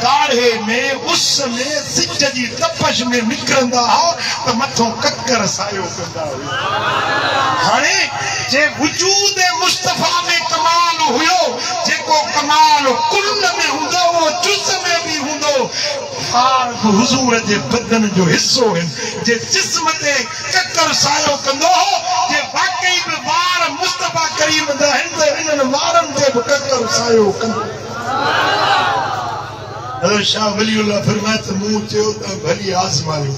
S1: काढ़े में उस में सिज जी तपश में निकिरंदा हुआ त मथों ककर सायो कंदा हुआ हाणे जे वजूद मुस्तफा में कमाल हुयो जेको कमाल कुल में हूंदो वो जुज़ में भी हूंदो हुजूर जे बदन जो हिस्सो है जे जिस्म ते ककर सायो कंदो जे वाकई में वार मुस्तफा करीम दा हिंद इन्हनि वारनि ते भी ककर सायो कंदो हज़रत शाह वलीउल्लाह फरमाए त मूं चयो त भली आज़मायो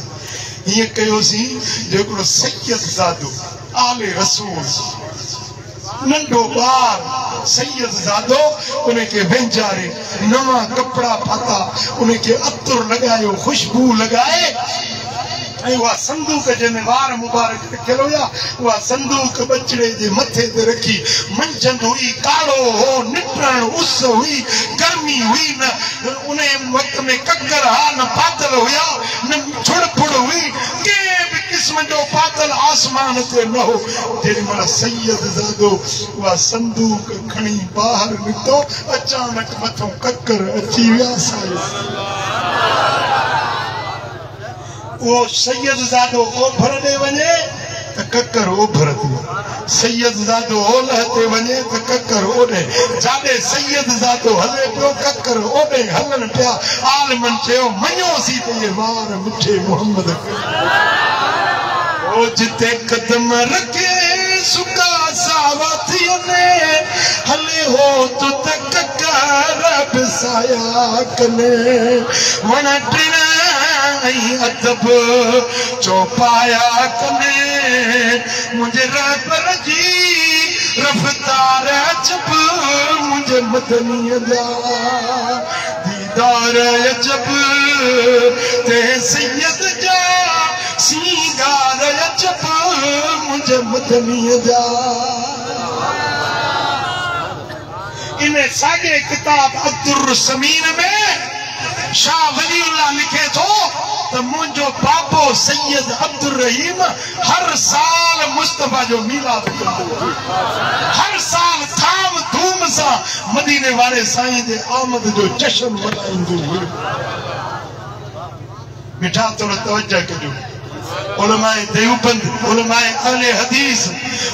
S1: हीअं कयोसीं जो हिकिड़ो सैयद ज़ादो आले रसूल नंढो ॿार सैयद ज़ादो उनखे वेंचारे नवा कपड़ा पाता उनखे अतर लगायो खुशबू लगाए वह संदूक जैमें वार मुबारक रखियल हुआ वह संदूक बचड़े जे मथे ते रखी मंझंदि हुई काड़ो हो निटण उस हुई गर्मी हुई न उन वक्त में ककर हा न पातल हुआ न छुड़फुड़ हुई के भी किस्म जो पातल आसमान ते न हो जेॾी महिल सैयद ज़ादो वह संदूक खणी ॿाहिरि निकितो अचानक मथों ककर अची विया साईं वो सैयद ज़ादो ओभर ॾे वञे त ककर ओभर ते सैयद ज़ादो ओलह ते वञे त ककर ओॾे जाॾे सैयद ज़ादो हले पियो ककर ओॾे हलनि पिया आलिमनि चयो मञोसीं त इहे वार मिठे मुहम्मद ओ जिते कदम रखे सुका सावा थी वञे हले हो तूं त ककर बिसाया कने वण टिण अदब चौपाया कने मुझे रहबर जी रफ्तार जब मुझे मदनी दा दीदार जब ते सैयद जा सीगार जब मुझे मदनी दा इन्हें सागे किताब अब्दुर समीन में शाह वलीउल्लाह लिखे थो त मुंहिंजो बाबो सैयद अब्दुर्रहीम हर साल मुस्तफा जो मीलाद कंदो हर साल धाम धूम सां मदीने वाले साईं जे आमद जो जश्न मनाईंदो हुयो मिठा थोरो तवज्जो कजो उलमाए देवबंद उलमाए आले हदीस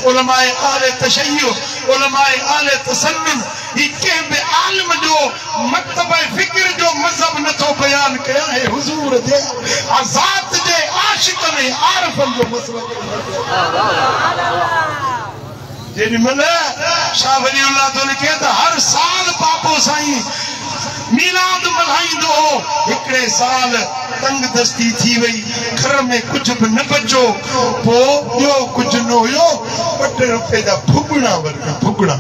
S1: उलमाए आले तशय्युअ उलमाए आले तसन्नुन ही के बि आलिम जो मकतब फिक्र जो मजहब नथो बयान कया है हुजूर जे आजाद जे आशिक ने आरफन जो मसला जेडी मन शाह वलीउल्लाह तो लिखे त हर साल बाबो साईं मीलाद मल्हाईंदो हो हिकड़े साल तंग दस्ती थी वई घर में कुछ भी न बचो पो ॿियो कुछ न हुयो ॿ रुपए जा भुगड़ा वर्गा भुगड़ा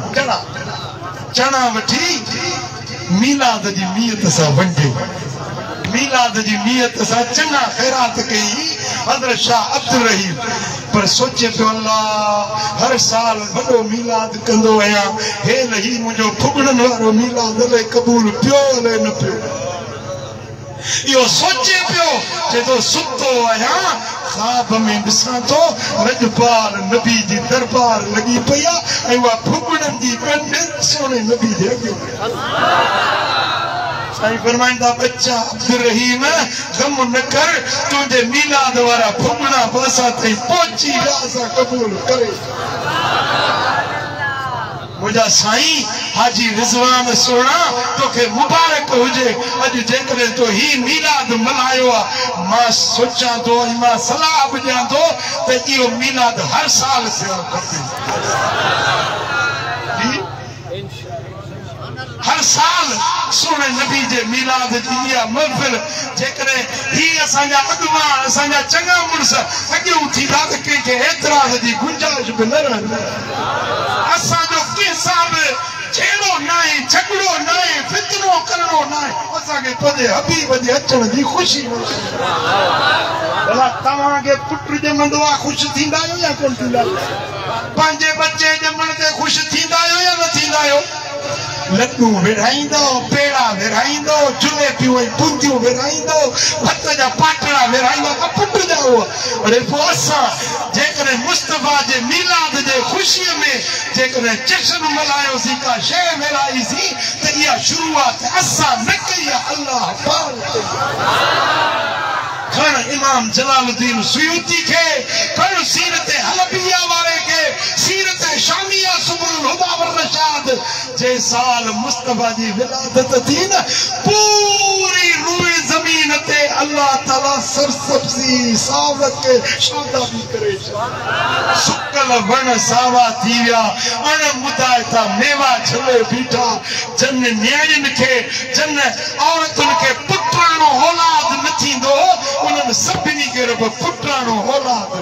S1: चना वठी मीलाद जी नियत सां वंडे मीलाद जी नियत सां चङा ख़ैरात कई हज़रत शाह अब्दुर्रहीम पर सोचे पियो अल्लाह हर साल वॾो मीलाद कंदो आहियां हे लही मुंहिंजो भुगड़नि वारो मीलाद अलाए क़बूल पियो अलाए न पियो इहो सोचे पियो जेको सुतो आहियां ख्वाब में ॾिसां थो रजपाल नबी जी दरबार लॻी पई आहे ऐं उहा भुगड़नि जी ॻंढ सोने नबी जे अॻियां साईं फरमाइंदा बच्चा अब्दुल रहीम गम न कर तुझे मीलाद वारा फुगना बसा थई पहुंची रासा कबूल करे मुझा साईं हाजी रिजवान सोना तोखे मुबारक हुजे अज जेकरे तो ही मीलाद मनायो मां सोचा तो मां सलाह बुझा तो ते इहो मीलाद हर साल से करते हर साल सोने नबी जे मीलाद जी महफिल जेकरे ही असांजा अगवा असांजा चंगा मुड़स अॻियूं थींदा त कंहिंखे एतिराज़ जी गुंजाइश बि न रहंदी असांजो कंहिंसां बि छेड़ो न आहे झगड़ो न आहे फितनो करणो न आहे असांखे तुंहिंजे हबीब जे अचण जी ख़ुशी भला तव्हांखे पुट ॼमंदो आहे ख़ुशि थींदा आहियो या कोन थींदा पंहिंजे बच्चे ॼमण ते ख़ुशि थींदा आहियो या न थींदा आहियो लड्डू विराईंदो पेड़ा विराईंदो जलेबियूं ऐं बूंदियूं विराईंदो हथ जा पाटड़ा विराईंदो त पुट जाओ अरे पोइ असां जेकॾहिं मुस्तफ़ा जे मीलाद जे ख़ुशीअ में जेकॾहिं जश्न मल्हायोसीं का शइ विराईसीं त इहा शुरूआत असां न कई आहे अल्लाह पाक खण इमाम जलालुद्दीन सुयूती खे खण सीरत हलबिया वारे खे सीरत शामिया सुबुल हुदा वर रशाद जे साल मुस्तफा जी विलादत थी न पूरी रूए जमीन ते अल्लाह ताला सरसब्जी सावक के शादाबी करे सुकल वण सावा थी विया अण मुदायता मेवा छले बीठा जन न्यायन खे जन औरतुन के पुत्राणो औलाद न थींदो उन्हनि सभिनी खे रब पुत्राणो औलाद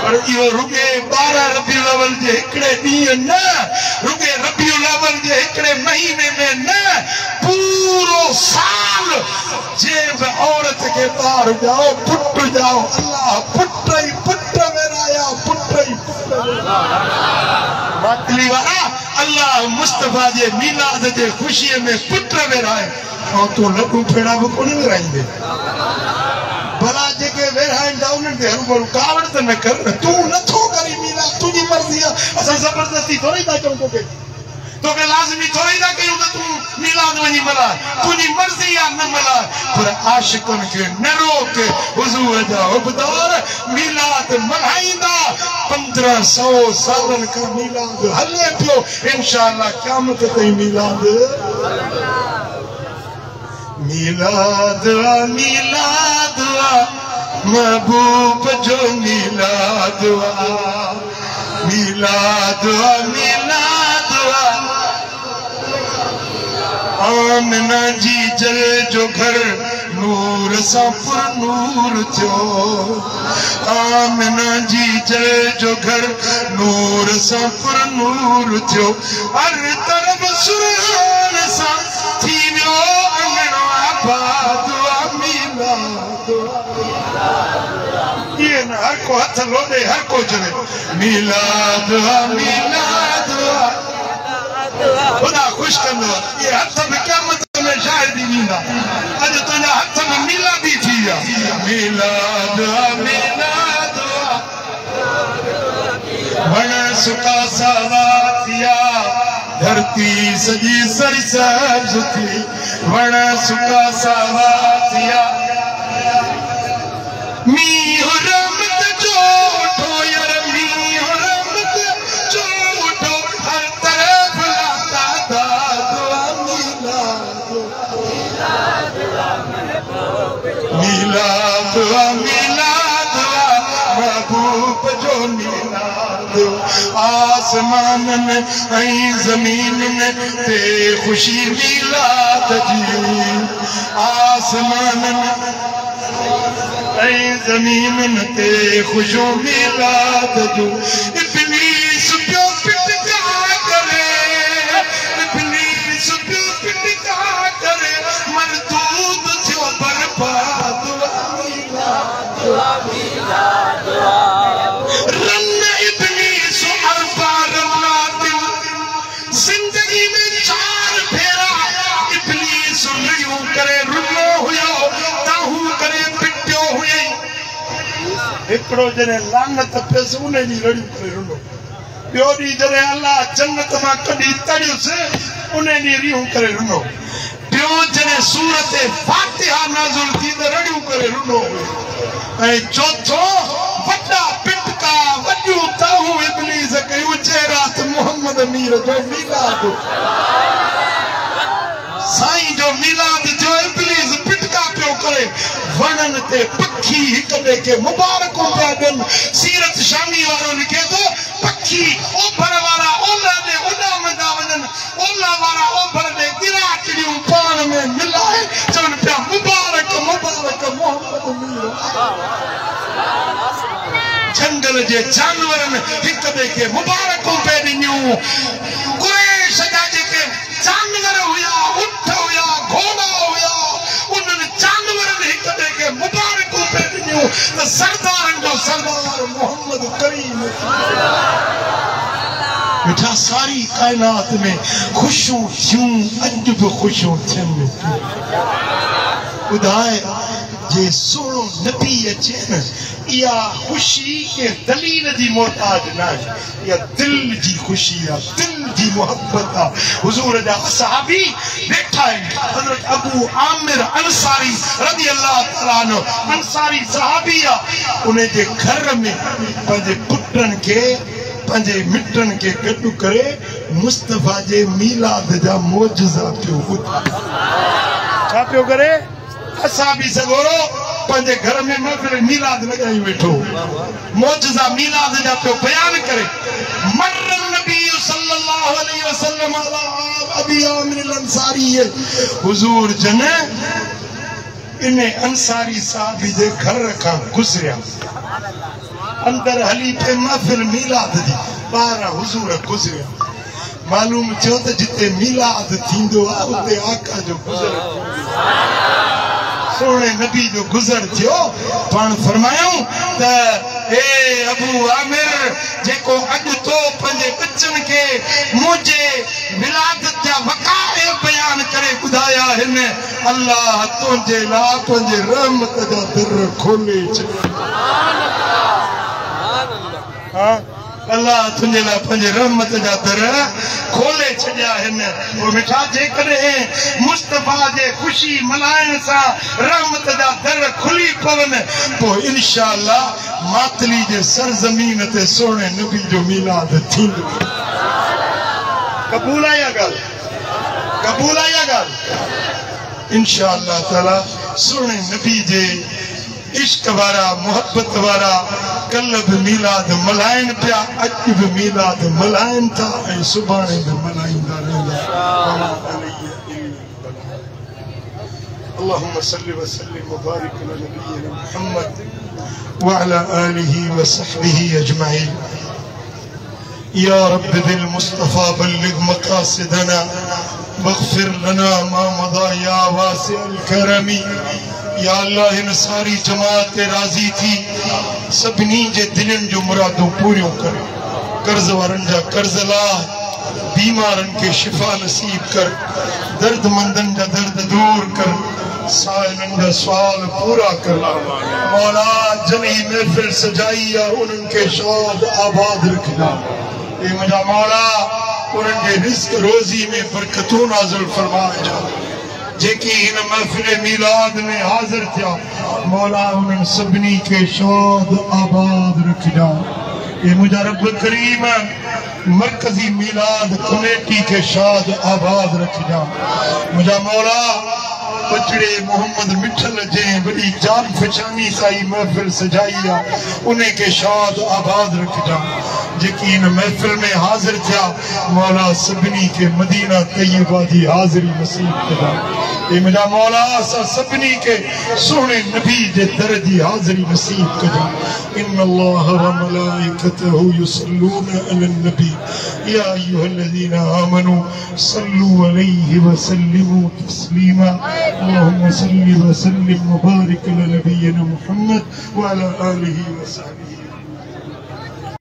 S1: पर इहो रुगे 12 रबीउल अव्वल जे हिकिड़े ॾींहुं न रुगे रबीउल अव्वल जे हिकिड़े महीने में न पूरो साल जे बि औरत खे ॿार ॼाओ पुट ॼाओ अल्लाह पुट ई पुट विराया पुट ई पुट मातली वारा अल्लाह मुस्तफा जे मीलाद जे ख़ुशीअ में पुट विराए ऐं तूं लड्डू पेड़ा बि कोन विराईंदे भला जेके वेराईंदा उन्हनि ते हरूभरू कावड़ त न कर तूं नथो करी मीलाद तुंहिंजी मर्ज़ी आहे असां ज़बरदस्ती थोरी था चऊं तोखे लाज़मी थोरी था कयूं त तूं मीलाद वञी मल्हाए तुंहिंजी मर्ज़ी आहे न मल्हाए पर आशिक़ुनि खे न रोक हुज़ूर जा उबदार मीलाद मल्हाईंदा 1500 सालनि खां मीलाद हले पियो इंशाअल्लाह क़यामत ताईं मीलाद मीलाद मीलाद महबूब जो मीलाद मीलाद मीलाद आमना जी जल जो घर नूर सां पुर नूर थियो आमना जी जल जो घर नूर सां पुर नूर थियो हर तरफ़ सुरान सां थी वियो अंगणो आबाद मीलाद ये न हर को हथ लोॾे हर को चवे मीलाद मीलाद खुदा खुश कंदो ये हथ में क़यामत में शायदि ॾींदा अॼु तुंहिंजा हथ में मीलादी थी विया मीलाद मीलाद वण सुका सावा थिया धरती सॼी सरसब्ज थी वण सुका सावा थिया मींहुं रहमत जो उठो यार मींहुं रहमत जो उठो हर तरफ लाता मीलाद मीलाद महबूब जो मीलाद आसमानन ऐं ज़मीनन ते ख़ुशी मीलाद जी आसमानन ऐं ज़मीनन ते ख़ुशो मीलाद जो इब्लीस पियो पिटका करे इब्लीस पियो पिटका करे मरदूद थियो बर्बाद रन इब्लीस अरबार जिंदगी में 4 फेरा इब्लीस लड़ियूं करे रुलो हुयो ताहू करे पिटियो हुई हिकिड़ो जॾहिं लानत पियसि उन जी लड़ियूं करे रुलो ॿियो ॾींहुं जॾहिं अलाह जन्नत मां कढी तड़ियुसि उन ॾींहुं रियूं करे रुलो बियो जने सूरत फातिहा नाज़िल थी त रड़ियूं करे रुनो ऐं चौथो वॾा पिटका वॾियूं ताहूं इब्लीस कयूं चेरात मोहम्मद मीर जो मीलाद साईं जो मीलाद जो इब्लीस पिटका पियो करे वणन ते पखी हिक ॿिए खे मुबारकूं पिया ॾियनि सीरत शामी वारो लिखे थो पखी ओभर वारा ओलह ॾे उॾां वेंदा वञनि ओलह वारा ओभर ॾे गिराकड़ियूं पाण में मिलाए चवनि पिया मुबारक मुबारक मोहम्मद मीर जंगल जे जानवरनि हिक ॿिए खे मुबारकूं पे ॾिनियूं कुरैश जा जेके जानवर हुया उठ हुया घोड़ा हुया उन्हनि जानवरनि हिक ॿिए खे मुबारकूं पे ॾिनियूं त सरदारनि जो सरदार मोहम्मद करीम बेटा सारी कायनात में खुशियूं थियूं अॼु बि खुशियूं थियनि ॿुधाए जे सोनो नबी अचे न इहा खुशी के दलील जी मोहताज न आहे इहा दिल जी खुशी आहे दिल जी मोहब्बत आहे हुजूर जा सहाबी वेठा आहिनि हज़रत अबू आमिर अंसारी रज़ी अल्लाह ताला अन्हु अंसारी सहाबी आहे उन जे घर में पंहिंजे पुटनि खे पंहिंजे मिटनि खे गॾु करे मुस्तफ़ा जे मीलाद जा मौजज़ा पियो ॿुधाए छा पियो करे असां बि सगोरो पंहिंजे घर में महफ़िल मीलाद लॻाई वेठो मौजज़ा मीलाद जा पियो बयान करे मर नबी सल्लल्लाहु अलैहि वसल्लम अला अबी आमिर अंसारी हुजूर जन इन अंसारी साहब जे घर खां गुज़रिया अंदर हली पे महफ़िल मीलाद जी ॿाहिरां हुजूर गुज़रिया मालूम थियो त जिते मीलाद थींदो आहे उते आका जो गुज़र सोने नबी जो गुज़र थियो पाण फरमायूं त हे अबू आमिर जेको अॼु तो पंहिंजे बचनि खे मुंहिंजे विलादत जा वक़ाए बयान करे ॿुधाया हिन अल्लाह तुंहिंजे लाइ पंहिंजे रहमत जा दर खोले छॾिया अल्लाह तुंहिंजे लाइ पंहिंजे रहमत जा दर खोले छॾिया हिन मिठा जेकॾहिं मुस्तफ़ा जे ख़ुशी मल्हाइण सां रहमत जा दर खुली पवनि पोइ इंशा अल्लाह मातली जे सरज़मीन ते सोने नबी जो मीलाद थींदो क़बूल आहे इहा ॻाल्हि क़बूल आहे इहा ॻाल्हि इंशा अल्लाह ताला सोने नबी जे इश्क वारा मोहब्बत वारा कल भी मीलाद मल्हाइण पिया अॼु बि मीलाद मल्हाइनि था ऐं सुभाणे बि मल्हाईंदा रहंदा اللهم صل وسلم وبارك على نبينا محمد وعلى آله وصحبه أجمعين يا رب بالمصطفى بلغ مقاصدنا واغفر لنا ما مضى يا واسع الكرم या अल्लाह हिन सारी जमात ते राज़ी थी सभिनी जे दिलनि जो मुरादूं पूरियूं कर कर्ज़ वारनि जा कर्ज़ लाह बीमारनि खे शिफ़ा नसीब कर दर्दमंदनि जा दर्द दूर कर साइलनि जा सुवाल पूरा कर मौला जनी महफ़िल सजाई आहे उन्हनि खे शाद आबाद रखना ए मुंहिंजा मौला उन्हनि जे रिज़्क़ रोज़ी में बरकतूं नाज़िल फरमाइजा जेकी इन महफिल मीलाद में हाजिर थिया मौला उन्हनि सभिनी खे शाद आबाद रखिजा ये मुंहिंजा रब करीम मरकज़ी मीलाद कमेटी खे शाद आबाद रखिजा मुंहिंजा मौला बचड़े मोहम्मद मिठल जे वॾी जान फचानी साई महफिल सजाई आहे उन खे शाद आबाद रखिजा जेकी इन महफिल में हाजिर थिया मौला सभिनी खे मदीना तैयबा जी हाज़िरी नसीब कजा ए मुंहिंजा मौला असां सभिनी खे सोने नबी जे दर जी हाज़िरी नसीब कजा इन अल्लाह व मलाइकतहु युसल्लूना अलन नबी या अय्युहल्लज़ीना आमनू सल्लू अलैहि व सल्लिमू तस्लीमा अल्लाहुम्मा सल्लि व सल्लिम व बारिक अला नबिय्यिना मुहम्मद व अला आलिहि व सहबिहि